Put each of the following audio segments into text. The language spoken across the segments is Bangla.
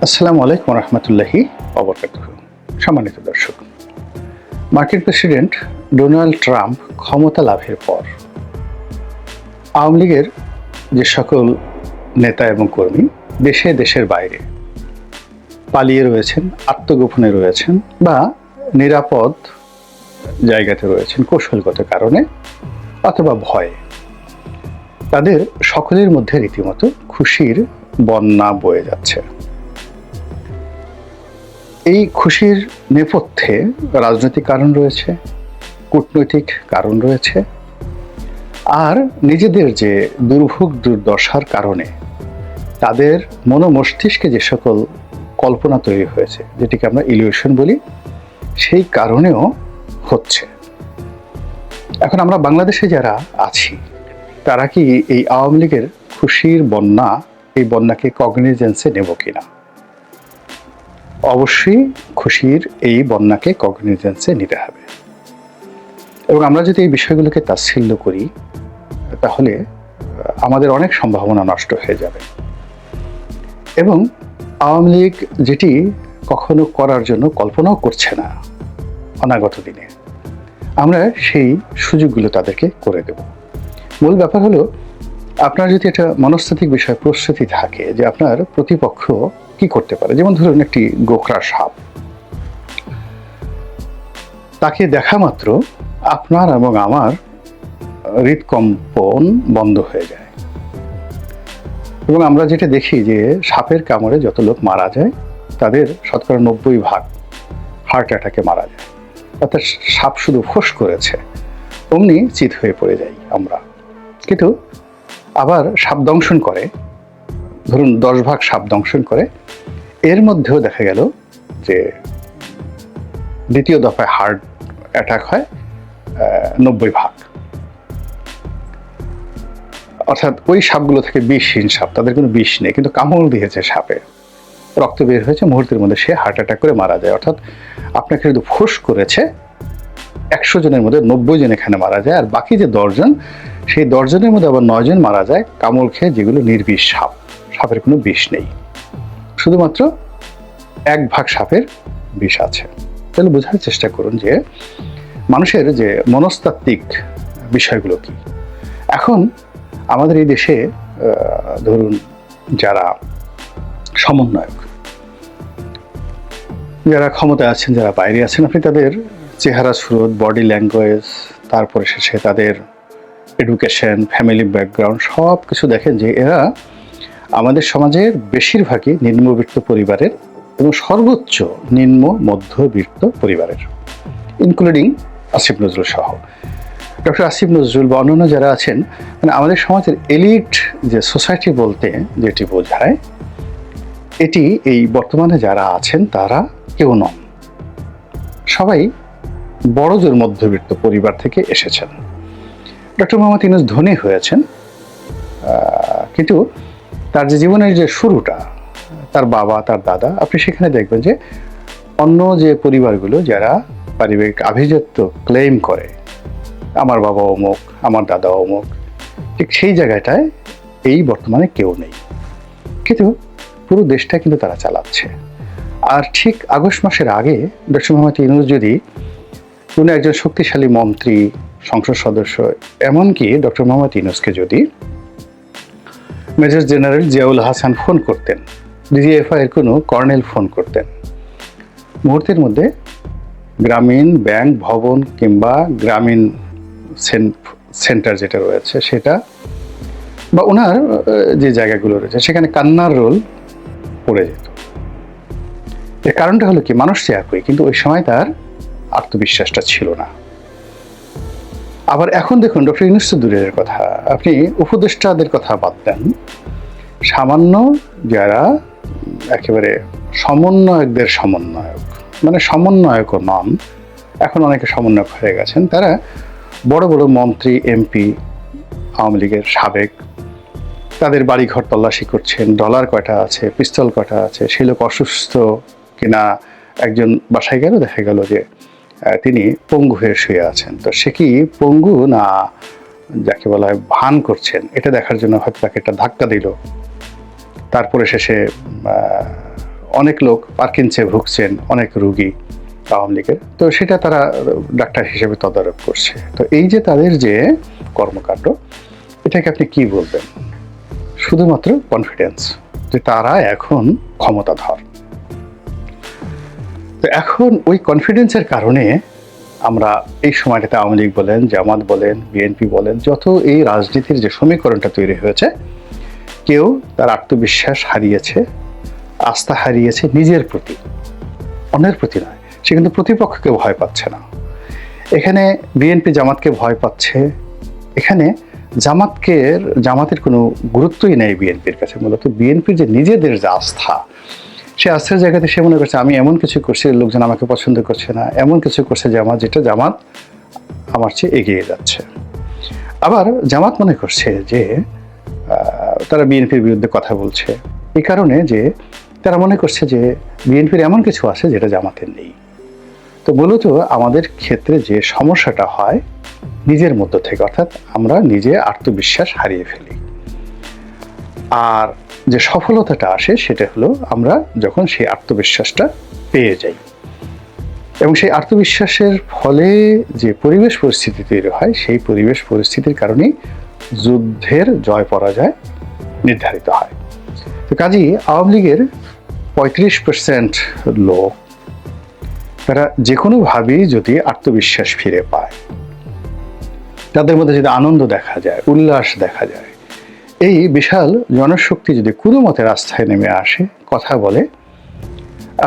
আসসালামু আলাইকুম রহমতুল্লাহি ওয়াবারাকাতুহু। সম্মানিত দর্শক, মার্কিন প্রেসিডেন্ট ডোনাল্ড ট্রাম্প ক্ষমতা লাভের পর আওয়ামী লীগের যে সকল নেতা এবং কর্মী দেশে দেশের বাইরে পালিয়ে রয়েছেন, আত্মগোপনে রয়েছেন বা নিরাপদ জায়গাতে রয়েছেন কৌশলগত কারণে অথবা ভয়ে, তাদের সকলের মধ্যে রীতিমতো খুশির বন্যা বয়ে যাচ্ছে। এই খুশির নেপথ্যে রাজনৈতিক কারণ রয়েছে, কূটনৈতিক কারণ রয়েছে, আর নিজেদের যে দুর্ভোগ দুর্দশার কারণে তাদের মস্তিষ্কে যে সকল কল্পনা তৈরি হয়েছে, যেটিকে আমরা ইলিউশন বলি, সেই কারণেও হচ্ছে। এখন আমরা বাংলাদেশে যারা আছি তারা কি এই আওয়ামী লীগের খুশির বন্যা, এই বন্যাকে কগনিজেন্সে নেব কিনা? অবশ্যই খুশির এই বন্যাকে কগনিজেন্সে নিতে হবে। এবং আমরা যদি এই বিষয়গুলোকে তাচ্ছিল্য করি তাহলে আমাদের অনেক সম্ভাবনা নষ্ট হয়ে যাবে। এবং আওয়ামী লীগ যেটি কখনো করার জন্য কল্পনাও করছে না অনাগত দিনে, আমরা সেই সুযোগগুলো তাদেরকে করে দেব। মূল ব্যাপার হলো, আপনার যদি একটা মনস্তাত্ত্বিক বিষয় প্রস্তুতি থাকে যে আপনার প্রতিপক্ষ কি করতে পারে, যেমন ধরুন একটি গোখরা সাপ, তাকে দেখা মাত্র আপনার এবং আমার হৃদকম্পন বন্ধ হয়ে যায়। এবং আমরা যেটা দেখি যে সাপের কামড়ে যত লোক মারা যায় তাদের শতকরা 90% হার্ট অ্যাটাকে মারা যায়। অর্থাৎ সাপ শুধু ফোঁস করেছে অমনি চিত হয়ে পড়ে যাই আমরা। কিন্তু আবার সাপ দংশন করে, ধরুন 10% সাপ দংশন করে, এর মধ্যেও দেখা গেল যে দ্বিতীয় দফায় হার্ট অ্যাটাক হয় 90%। অর্থাৎ ওই সাপগুলো থেকে বিষহীন সাপ, তাদের কোনো বিষ নেই, কিন্তু কামড় দিয়েছে সাপে, রক্ত বের হয়েছে, মুহূর্তের মধ্যে সে হার্ট অ্যাটাক করে মারা যায়। অর্থাৎ আপনাকে শুধু ফুস করেছে, 100 জনের মধ্যে 90 জন এখানে মারা যায়, আর বাকি যে 10 জন, সেই 10 জনের মধ্যে আবার 9 জন মারা যায় কামড় খেয়ে, যেগুলো নির্বিষ সাপ, সাপের কোনো বিষ নেই, শুধুমাত্র 1% সাপের বিষ আছে। তাহলে বোঝার চেষ্টা করুন যে মানুষের যে মনস্তাত্ত্বিক বিষয়গুলো কি। এখন আমাদের এই দেশে ধরুন যারা সমন্বয়ক, যারা ক্ষমতায় আছেন, যারা বাইরে আছেন, আপনি তাদের চেহারা সুরত, বডি ল্যাঙ্গুয়েজ, তারপরে শেষে তাদের এডুকেশন, ফ্যামিলি ব্যাকগ্রাউন্ড সব কিছু দেখেন যে এরা আমাদের সমাজের বেশিরভাগই নিম্নবিত্ত পরিবারের এবং সর্বোচ্চ নিম্ন মধ্যবিত্ত পরিবারের, ইনক্লুডিং আসিফ নজরুল সহ। ডক্টর আসিফ নজরুল বা অন্যান্য যারা আছেন, মানে আমাদের সমাজের এলিট যে সোসাইটি বলতে যেটি বোঝায়, এটি এই বর্তমানে যারা আছেন তারা কেউ নন, সবাই বড়জোর মধ্যবিত্ত পরিবার থেকে এসেছেন। ডক্টর মোহাম্মদ ইউনূস ধনী হয়েছেন, কিন্তু তার যে জীবনের যে শুরুটা, তার বাবা, তার দাদা, আপনি সেখানে দেখবেন যে অন্য যে পরিবারগুলো যারা পারিবারিক আভিজাত্য ক্লেম করে, আমার বাবা অমুক, আমার দাদা অমুক, ঠিক সেই জায়গাটায় এই বর্তমানে কেউ নেই, কিন্তু পুরো দেশটা কিন্তু তারা চালাচ্ছে। আর ঠিক আগস্ট মাসের আগে ডক্টর মোহাম্মদ ইউনূস যদি কোনো একজন শক্তিশালী মন্ত্রী, সংসদ সদস্য, এমনকি ডক্টর মোহাম্মদ ইউনূসকে যদি major general Ziaul Hasan phone করতেন, ডিজিএফআই এর কোনো কর্নেল ফোন করতেন, মুহূর্তের মধ্যে গ্রামীণ ব্যাংক ভবন কিংবা গ্রামীণ সেন্টার যেটা রয়েছে সেটা বা ওনার যে জায়গাগুলো রয়েছে সেখানে কান্নার রোল পড়ে যেত। এর কারণটা হলো কি, মানুষ সে একই, কিন্তু ওই সময় তার আত্মবিশ্বাসটা ছিল না। আবার এখন দেখুন, ডক্টর ইউনূস তো দূরের কথা, আপনি উপদেষ্টাদের কথা বাদ দেন, সামান্য যারা একেবারে সমন্বয়কদের সমন্বয়ক, মানে সমন্বয়কও নন, এখন অনেকে সমন্বয়ক হয়ে গেছেন, তারা বড় বড় মন্ত্রী, এমপি, আওয়ামী লীগের সাবেক, তাদের বাড়িঘর তল্লাশি করছেন, ডলার কয়টা আছে, পিস্তল কয়টা আছে, সেই লোক অসুস্থ কিনা, একজন বাসায় গেল, দেখা গেল যে তিনি পঙ্গু হয়ে শুয়ে আছেন, তো সে কি পঙ্গু না যাকে বলা হয় ভান করছেন, এটা দেখার জন্য হয়তো তাকে একটা ধাক্কা দিল, তারপরে শেষে অনেক লোক পার্কিনসে ভুগছেন, অনেক রুগী আওয়ামী লীগের, তো সেটা তারা ডাক্তার হিসেবে তদারক করছে। তো এই যে তাদের যে কর্মকাণ্ড, এটাকে আপনি কি বলবেন? শুধুমাত্র কনফিডেন্স যে তারা এখন ক্ষমতাধর। তো এখন ওই কনফিডেন্সের কারণে আমরা এই সময়টাতে আওয়ামী লীগ বলেন, জামাত বলেন, বিএনপি বলেন, যত এই রাজনীতির যে সমীকরণটা তৈরি হয়েছে, কেউ তার আত্মবিশ্বাস হারিয়েছে, আস্থা হারিয়েছে নিজের প্রতি, অন্যের প্রতি নয়। সে কিন্তু প্রতিপক্ষকে ভয় পাচ্ছে না। এখানে বিএনপি জামাতকে ভয় পাচ্ছে, এখানে জামাতের কোনো গুরুত্বই নেই বিএনপির কাছে। মূলত বিএনপির যে নিজেদের যে আস্থা, সে আস্থার জায়গাতে সে মনে করছে আমি এমন কিছু করছি, লোকজন আমাকে পছন্দ করছে না, এমন কিছু করছে যেটা জামাত আমার চেয়ে এগিয়ে যাচ্ছে। আবার জামাত মনে করছে যে তারা বিএনপির বিরুদ্ধে কথা বলছে এই কারণে যে তারা মনে করছে যে বিএনপির এমন কিছু আছে যেটা জামাতের নেই। তো মূলত আমাদের ক্ষেত্রে যে সমস্যাটা হয় নিজের মধ্য থেকে, অর্থাৎ আমরা নিজে আত্মবিশ্বাস হারিয়ে ফেলি। আর যে সফলতাটা আসে সেটা হলো আমরা যখন সেই আত্মবিশ্বাসটা পেয়ে যাই, এবং সেই আত্মবিশ্বাসের ফলে যে পরিবেশ পরিস্থিতি তৈরি হয়, সেই পরিবেশ পরিস্থিতির কারণেই যুদ্ধের জয় পরাজয় নির্ধারিত হয়। তো কাজেই আওয়ামী লীগের 35% লোক তারা যে কোনোভাবেই যদি আত্মবিশ্বাস ফিরে পায়, তাদের মধ্যে যদি আনন্দ দেখা যায়, উল্লাস দেখা যায়, এই বিশাল জনশক্তি যদি কোনো মতে রাস্তায় নেমে আসে, কথা বলে,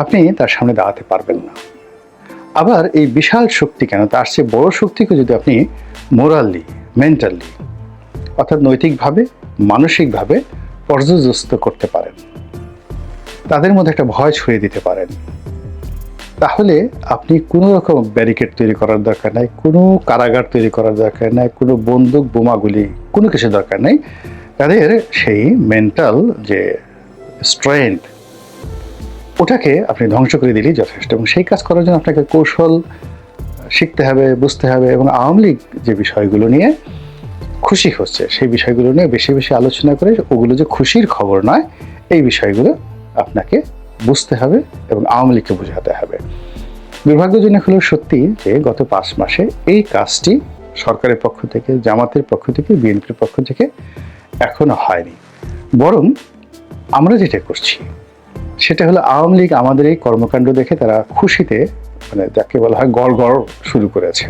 আপনি তার সামনে দাঁড়াতে পারবেন না। আবার এই বিশাল শক্তি কেন, তার চেয়ে বড় শক্তিকে যদি আপনি মোরালি, মেন্টালি, অর্থাৎ নৈতিকভাবে, মানসিকভাবে পর্যদস্ত করতে পারেন, তাদের মধ্যে একটা ভয় ছড়িয়ে দিতে পারেন, তাহলে আপনি কোনো রকম ব্যারিকেড তৈরি করার দরকার নাই, কোনো কারাগার তৈরি করার দরকার নাই, কোনো বন্দুক বোমাগুলি কোনো কিছু দরকার নেই। তাদের সেই মেন্টাল যে স্ট্রেংথ, ওটাকে আপনি ধ্বংস করে দিলেই যথেষ্ট। এবং সেই কাজ করার জন্য আপনাকে কৌশল শিখতে হবে, বুঝতে হবে। এবং আওয়ামী লীগ যে বিষয়গুলো নিয়ে খুশি হচ্ছে, সেই বিষয়গুলো নিয়ে বেশি বেশি আলোচনা করে ওগুলো যে খুশির খবর নয়, এই বিষয়গুলো আপনাকে বুঝতে হবে এবং আওয়ামী লীগকে বোঝাতে হবে। দুর্ভাগ্যজনক হলো সত্যি যে গত 5 মাসে এই কাজটি সরকারের পক্ষ থেকে, জামাতের পক্ষ থেকে, বিএনপির পক্ষ থেকে এখনো হয়নি। বরং আমরা যেটা করছি সেটা হলো আওয়ামী লীগ আমাদের এই কর্মকাণ্ড দেখে তারা খুশিতে, মানে যাকে বলা হয় গড় শুরু করেছে।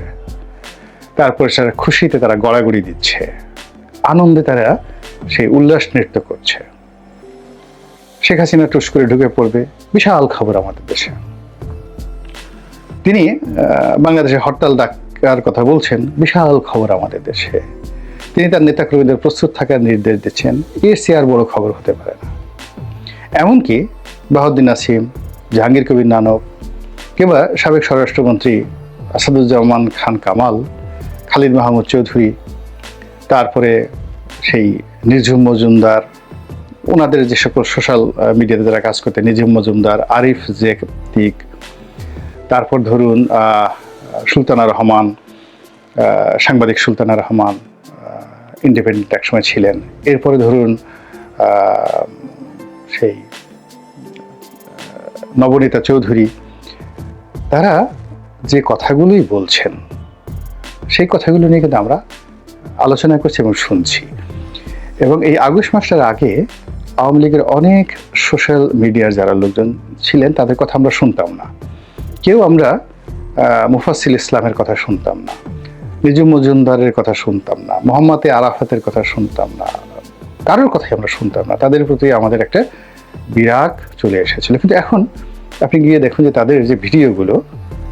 তারপরে সেটা খুশিতে তারা গড়াগড়ি দিচ্ছে, আনন্দে তারা সেই উল্লাস নৃত্য করছে। শেখ হাসিনা টুস করে ঢুকে পড়বে, বিশাল খবর আমাদের দেশে। তিনি বাংলাদেশে হরতাল ডাকার কথা বলছেন, বিশাল খবর আমাদের দেশে। তিনি তার নেতাকর্মীদের প্রস্তুত থাকার নির্দেশ দিচ্ছেন, এর চেয়ে আর বড় খবর হতে পারে না। এমনকি বাহাউদ্দিন নাসিম, জাহাঙ্গীর কবির নানক, কিংবা সাবেক স্বরাষ্ট্রমন্ত্রী আসাদুজ্জামান খান কামাল, খালিদ মাহমুদ চৌধুরী, তারপরে সেই নিঝুম মজুমদার, ওনাদের যে সকল সোশ্যাল মিডিয়াতে যারা কাজ করতে, নিঝুম মজুমদার, আরিফ জেতিক, তারপর ধরুন সুলতানা রহমান, সাংবাদিক সুলতানা রহমান, ইন্ডিপেন্ডেন্ট একসময় ছিলেন। এরপরে ধরুন সেই নবনীতা চৌধুরী, তারা যে কথাগুলোই বলছেন সেই কথাগুলো নিয়ে কিন্তু আমরা আলোচনা করছি এবং শুনছি। এবং এই আগস্ট মাসটার আগে আওয়ামী লীগের অনেক সোশ্যাল মিডিয়ার যারা লোকজন ছিলেন তাদের কথা আমরা শুনতাম না। কেউ আমরা মুফাসিল ইসলামের কথা শুনতাম না, নিঝুম মজুমদারের কথা শুনতাম না, মোহাম্মদ আরাফাতের কথা শুনতাম না, কারোর কথাই আমরা শুনতাম না। তাদের প্রতি আমাদের একটা বিরাগ চলে এসেছিল। কিন্তু এখন আপনি গিয়ে দেখুন যে তাদের যে ভিডিওগুলো,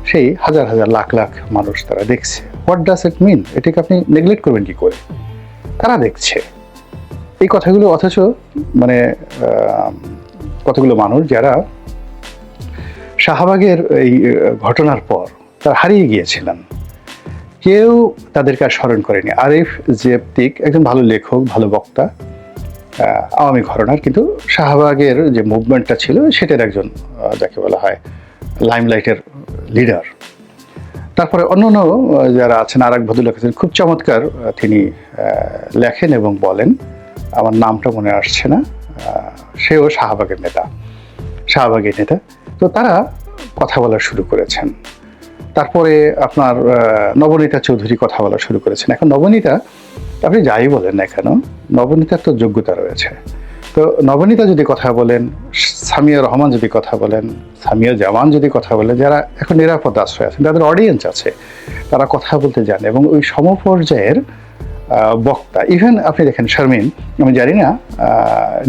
সেই হাজার হাজার লাখ লাখ মানুষ তারা দেখছে। হোয়াট ডাজ ইট মিন? এটাকে আপনি নেগলেক্ট করবেন কি করে? তারা দেখছে এই কথাগুলো, অথচ মানে কতগুলো মানুষ যারা শাহবাগের এই ঘটনার পর তারা হারিয়ে গিয়েছিলেন, কেউ তাদেরকে আর স্মরণ করেনি। আরিফ জেতিক একজন ভালো লেখক, ভালো বক্তা, আওয়ামী ঘরানার, কিন্তু শাহবাগের যে মুভমেন্টটা ছিল সেটার একজন যাকে বলা হয় লাইমলাইটের লিডার। তারপরে অন্যান্য যারা আছেন, আর এক ভদ্রলোক আছেন খুব চমৎকার, তিনি লেখেন এবং বলেন, আমার নামটা মনে আসছে না, সেও শাহবাগের নেতা। শাহবাগী নেতা। তো তারা কথা বলা শুরু করেছেন। তারপরে আপনার নবনীতা চৌধুরী কথা বলা শুরু করেছেন। এখন নবনীতা, আপনি যাই বলেন না কেন, নবনীতার তো যোগ্যতা রয়েছে। তো নবনীতা যদি কথা বলেন, সামিয়া রহমান যদি কথা বলেন, সামিয়া জামান যদি কথা বলেন, যারা এখন নিরাপদ আশ্রয় আছেন, তাদের অডিয়েন্স আছে, তারা কথা বলতে জানে এবং ওই সমপর্যায়ের বক্তা। ইভেন আপনি দেখেন শারমিন, আমি জানি না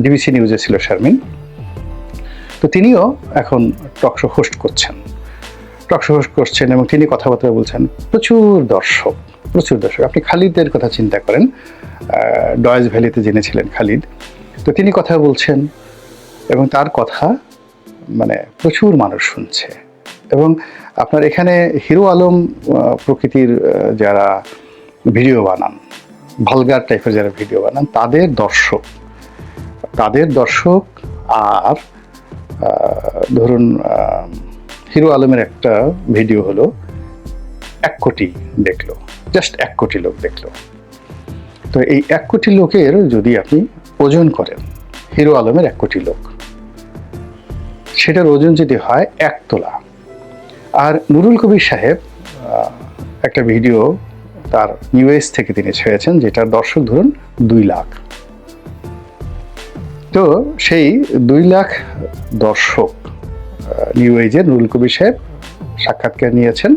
ডিবিসি নিউজে ছিল শারমিন, তো তিনিও এখন টকশো হোস্ট করছেন এবং তিনি কথাবার্তা বলছেন। প্রচুর দর্শক। আপনি খালিদের কথা চিন্তা করেন, ডয়েজ ভ্যালিতে যিনি ছিলেন খালিদ, তো তিনি কথা বলছেন এবং তার কথা মানে প্রচুর মানুষ শুনছে। এবং আপনার এখানে হিরো আলম প্রকৃতির যারা ভিডিও বানান, ভালগার টাইপের যারা ভিডিও বানান, তাদের দর্শক আর ধরুন হিরো আলমের একটা ভিডিও হলো 1 কোটি দেখলো, জাস্ট 1 কোটি লোক দেখলো। তো এই 1 কোটি লোকের যদি আপনি ওজন করেন, হিরো আলমের 1 কোটি লোক, সেটার ওজন যদি হয় 1 তোলা। আর নুরুল কবির সাহেব একটা ভিডিও তার ইউএস থেকে তিনি ছেড়েছেন, যেটার দর্শক ধরুন 2 লাখ। তো সেই 2 লাখ দর্শক নিউ এজের নুরুল কবির সাহেব সাক্ষাৎকার নিয়েছেন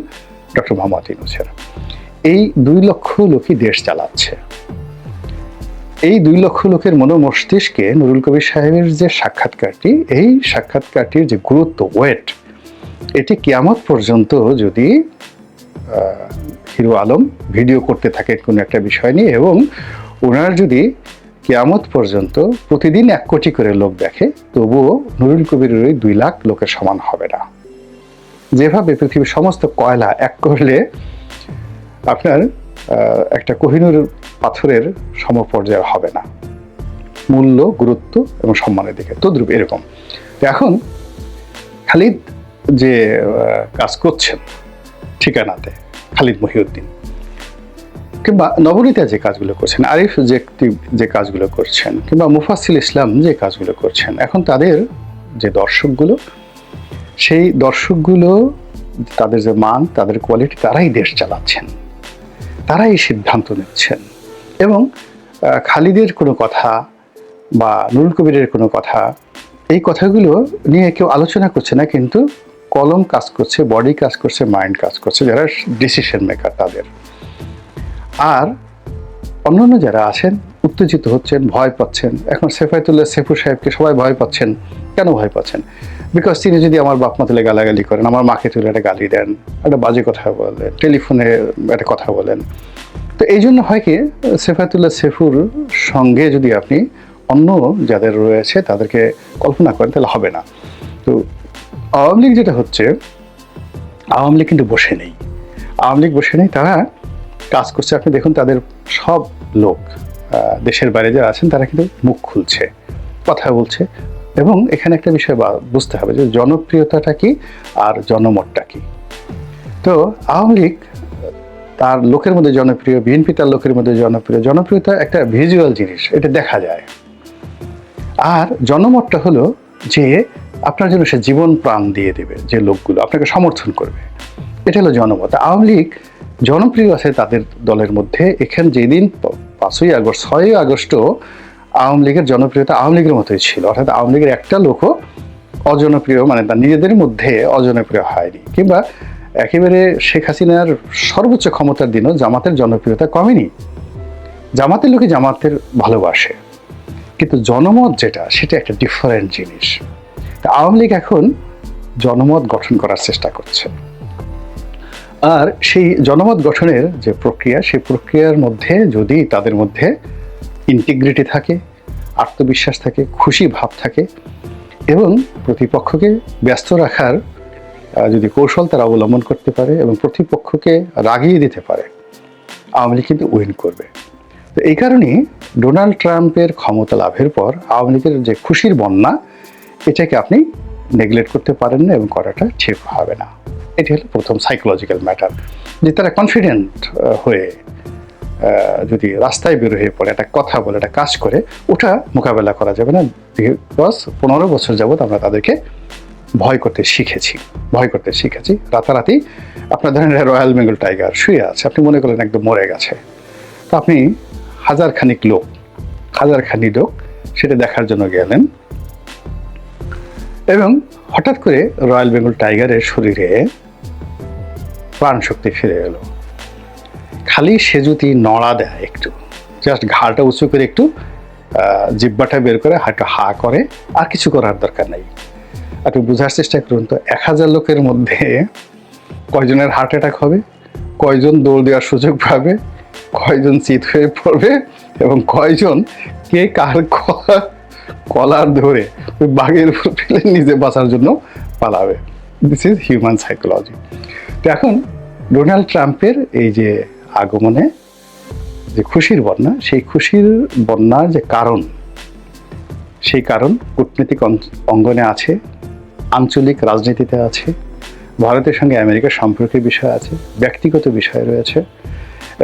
ডক্টর মোহাম্মদ ইউনূসের। এই 2 লক্ষ লোকই দেশ চালাচ্ছে। এই 2 লক্ষ লোকের মস্তিষ্কে নুরুল কবির সাহেবের যে সাক্ষাৎকারটি, এই সাক্ষাৎকারটির যে গুরুত্ব, ওয়েট, এটি কিয়ামত পর্যন্ত যদি হিরো আলম ভিডিও করতে থাকে কোনো একটা বিষয় নিয়ে, এবং ওনার যদি কিয়ামত পর্যন্ত প্রতিদিন 1 কোটি করে লোক দেখে, তবুও নুরুল কবিরের ওই 2 লাখ লোকের সমান হবে না। যেভাবে পৃথিবীর সমস্ত কয়লা এক করলে আপনার একটা কোহিনূর পাথরের সমপর্যায় হবে না, মূল্য, গুরুত্ব এবং সম্মানের দিকে, তদ্রূপ এরকম। তো এখন খালিদ যে কাজ করছেন ঠিকানাতে, খালিদ মহিউদ্দিন, কিংবা নবনীতা যে কাজগুলো করছেন, আরিফ যে কাজগুলো করছেন, কিংবা মুফাসসিল ইসলাম যে কাজগুলো করছেন, এখন তাদের যে দর্শকগুলো, সেই দর্শকগুলো, তাদের যে মান, তাদের কোয়ালিটি, তারাই দেশ চালাচ্ছেন, তারাই সিদ্ধান্ত নিচ্ছেন। এবং খালিদের কোনো কথা বা নুরুল কবিরের কোনো কথা, এই কথাগুলো নিয়ে কেউ আলোচনা করছে না, কিন্তু কলম কাজ করছে, বডি কাজ করছে, মাইন্ড কাজ করছে, যারা ডিসিশন মেকার তাদের। আর অন্যান্য যারা আছেন উত্তেজিত হচ্ছেন, ভয় পাচ্ছেন। এখন সেফায়েতুল্লাহ সেফু সাহেবকে সবাই ভয় পাচ্ছেন। কেন ভয় পাচ্ছেন? বিকজ তিনি যদি আমার বাপ মা তুলে গালাগালি করেন, আমার মাকে তুলে একটা গালি দেন, একটা বাজে কথা বলেন, টেলিফোনে একটা কথা বলেন, তো এই জন্য হয় কি, সেফায়েতুল্লাহ সেফুর সঙ্গে যদি আপনি অন্য যাদের রয়েছে তাদেরকে কল্পনা করেন, তাহলে হবে না। তো আওয়ামী লীগ যেটা হচ্ছে, আওয়ামী লীগ কিন্তু বসে নেই। তারা কাজ করছে। আপনি দেখুন, তাদের সব লোক দেশের বাইরে যারা আছেন, তারা কিন্তু মুখ খুলছে, কথা বলছে। এবং এখানে একটা বিষয় বুঝতে হবে যে জনপ্রিয়তাটা কি আর জনমতটা কি। তো আওয়ামী লীগ তার লোকের মধ্যে জনপ্রিয়, বিএনপি তার লোকের মধ্যে জনপ্রিয়। জনপ্রিয়তা একটা ভিজুয়াল জিনিস, এটা দেখা যায়। আর জনমতটা হলো যে আপনার জন্য সে জীবন প্রাণ দিয়ে দেবে, যে লোকগুলো আপনাকে সমর্থন করবে, এটা হলো জনমত। আওয়ামী লীগ জনপ্রিয় আছে তাদের দলের মধ্যে। এখানে যেদিন 5ই আগস্ট, 6ই আগস্টও আওয়ামী লীগের জনপ্রিয়তা আওয়ামী লীগের মতোই ছিল, অর্থাৎ আওয়ামী লীগের একটা লোকও অজনপ্রিয়, মানে তার নিজেদের মধ্যে অজনপ্রিয় হয়নি। কিংবা একেবারে শেখ হাসিনার সর্বোচ্চ ক্ষমতার দিনও জামাতের জনপ্রিয়তা কমেনি। জামাতের লোকে জামাতের ভালোবাসে, কিন্তু জনমত যেটা, সেটা একটা ডিফারেন্ট জিনিস। আওয়ামী লীগ এখন জনমত গঠন করার চেষ্টা করছে। আর সেই জনমত গঠনের যে প্রক্রিয়া, সেই প্রক্রিয়ার মধ্যে যদি তাদের মধ্যে ইন্টিগ্রিটি থাকে, আত্মবিশ্বাস থাকে, খুশি ভাব থাকে, এবং প্রতিপক্ষকে ব্যস্ত রাখার যদি কৌশল তারা অবলম্বন করতে পারে এবং প্রতিপক্ষকে রাগিয়ে দিতে পারে, আওয়ামী লীগ কিন্তু উইন করবে। তো এই কারণেই ডোনাল্ড ট্রাম্পের ক্ষমতা লাভের পর আওয়ামী লীগের যে খুশির বন্যা, এটাকে আপনি নেগলেক্ট করতে পারেন না এবং করাটা ঠিক হবে না। এটি হলো প্রথম সাইকোলজিক্যাল ম্যাটার, যে তারা কনফিডেন্ট হয়ে যদি রাস্তায় বের হয়ে পড়ে, একটা কথা বলে, একটা কাজ করে, ওটা মোকাবেলা করা যাবে না। বিকজ 15 বছর যাবৎ আমরা তাদেরকে ভয় করতে শিখেছি। রাতারাতি আপনার ধরেন রয়্যাল বেঙ্গল টাইগার শুয়ে আছে, আপনি মনে করলেন একদম মরে গেছে, তো আপনি হাজারখানি লোক সেটা দেখার জন্য গেলেন, এবং হঠাৎ করে রয়্যাল বেঙ্গল টাইগারের শরীরে প্রাণ শক্তি ফিরে এলো। খালি সে যদি নড়া দেয়, একটু জাস্ট ঘাড়টা উঁচু করে একটু জিব্বাটা বের করে হাঁটু হা করে, আর কিছু করার দরকার নেই। আপনি বোঝার চেষ্টা করুন তো, 1000 লোকের মধ্যে কয়জনের হার্ট অ্যাটাক হবে, কয়জন দৌড় দেওয়ার সুযোগ পাবে, কয়জন চিত হয়ে পড়বে, এবং কয়জন কে কার কলার ধরে ওই বাঘের উপর ফেলে নিজে বাঁচার জন্য পালাবে। This is human psychology. তো এখন ডোনাল্ড ট্রাম্পের এই যে আগমনে যে খুশির বন্যা, সেই খুশির বন্যার যে কারণ, সেই কারণ কূটনৈতিক অঙ্গনে আছে, আঞ্চলিক রাজনীতিতে আছে, ভারতের সঙ্গে আমেরিকার সম্পর্কের বিষয় আছে, ব্যক্তিগত বিষয় রয়েছে।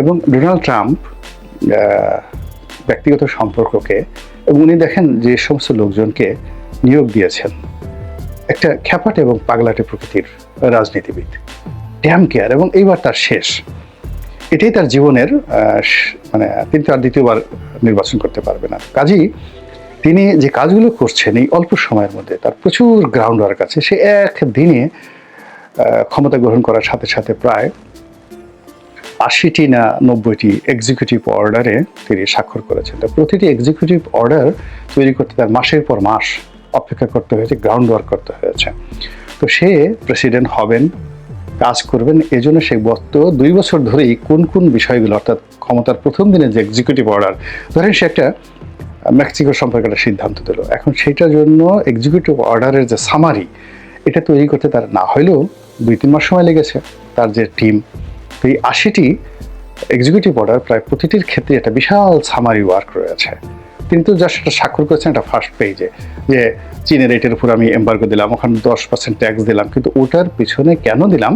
এবং ডোনাল্ড ট্রাম্প ব্যক্তিগত সম্পর্ককে, এবং উনি দেখেন যে সমস্ত লোকজনকে নিয়োগ দিয়েছেন, একটা খ্যাপাটে এবং পাগলাটে প্রকৃতির রাজনীতিবিদ, ড্যাম কেয়ার, এবং এইবার তার শেষ, এটাই তার জীবনের মানে তিনি তো আর দ্বিতীয়বার নির্বাচন করতে পারবে না। কাজেই তিনি যে কাজগুলো করছেন এই অল্প সময়ের মধ্যে, তার প্রচুর গ্রাউন্ড ওয়ার্ক আছে। সে একদিনে ক্ষমতা গ্রহণ করার সাথে সাথে প্রায় 80টি না 90টি এক্সিকিউটিভ অর্ডারে তিনি স্বাক্ষর করেছেন। তো প্রতিটি এক্সিকিউটিভ অর্ডার তৈরি করতে তার মাসের পর মাস অপেক্ষা করতে হয়েছে, গ্রাউন্ড ওয়ার্ক করতে হয়েছে। তো সে প্রেসিডেন্ট হবেন, কাজ করবেন, এই জন্য সে গত 2 বছর ধরেই কোন কোন বিষয়গুলো, অর্থাৎ ক্ষমতার প্রথম দিনে যে এক্সিকিউটিভ অর্ডার, ধরেন সে একটা মেক্সিকো সম্পর্কে একটা সিদ্ধান্ত দিল, এখন সেটার জন্য এক্সিকিউটিভ অর্ডারের যে সামারি, এটা তৈরি করতে তার না হলেও 2-3 মাস সময় লেগেছে তার যে টিম। তো এই 80টি এক্সিকিউটিভ অর্ডার, প্রায় প্রতিটির ক্ষেত্রে একটা বিশাল সামারি ওয়ার্ক রয়েছে। তিনি তো জাস্ট একটা স্বাক্ষর করেছেন একটা ফার্স্ট পেজে, যে চীনের রেটের উপর আমি এম্বার্গো দিলাম, ওখানে 10% ট্যাক্স দিলাম, কিন্তু ওটার পিছনে কেন দিলাম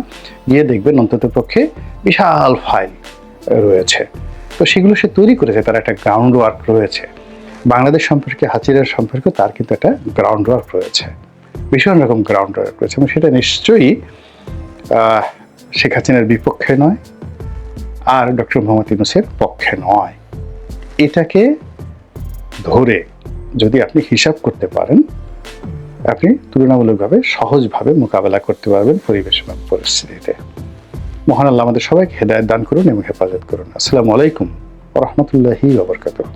গিয়ে দেখবেন অন্তত পক্ষে বিশাল ফাইল রয়েছে। তো সেগুলো সে তৈরি করেছে, তার একটা গ্রাউন্ড ওয়ার্ক রয়েছে। বাংলাদেশ সম্পর্কে, হাসিনার সম্পর্কে তার কিন্তু একটা গ্রাউন্ড ওয়ার্ক রয়েছে, ভীষণ রকম গ্রাউন্ড ওয়ার্ক রয়েছে, এবং সেটা নিশ্চয়ই শেখ হাসিনার বিপক্ষে নয়, আর ডক্টর মোহাম্মদ ইউনূসের পক্ষে নয়। এটাকে ধরে যদি আপনি হিসাব করতে পারেন, আপনি তুলনামূলকভাবে সহজভাবে মোকাবেলা করতে পারবেন পরিবেশ এবং পরিস্থিতিতে। মহান আল্লাহ আমাদের সবাইকে হেদায়েত দান করুন এবং হেফাজত করুন। আসসালামু আলাইকুম ওয়া রাহমাতুল্লাহি ওয়া বারাকাতুহু।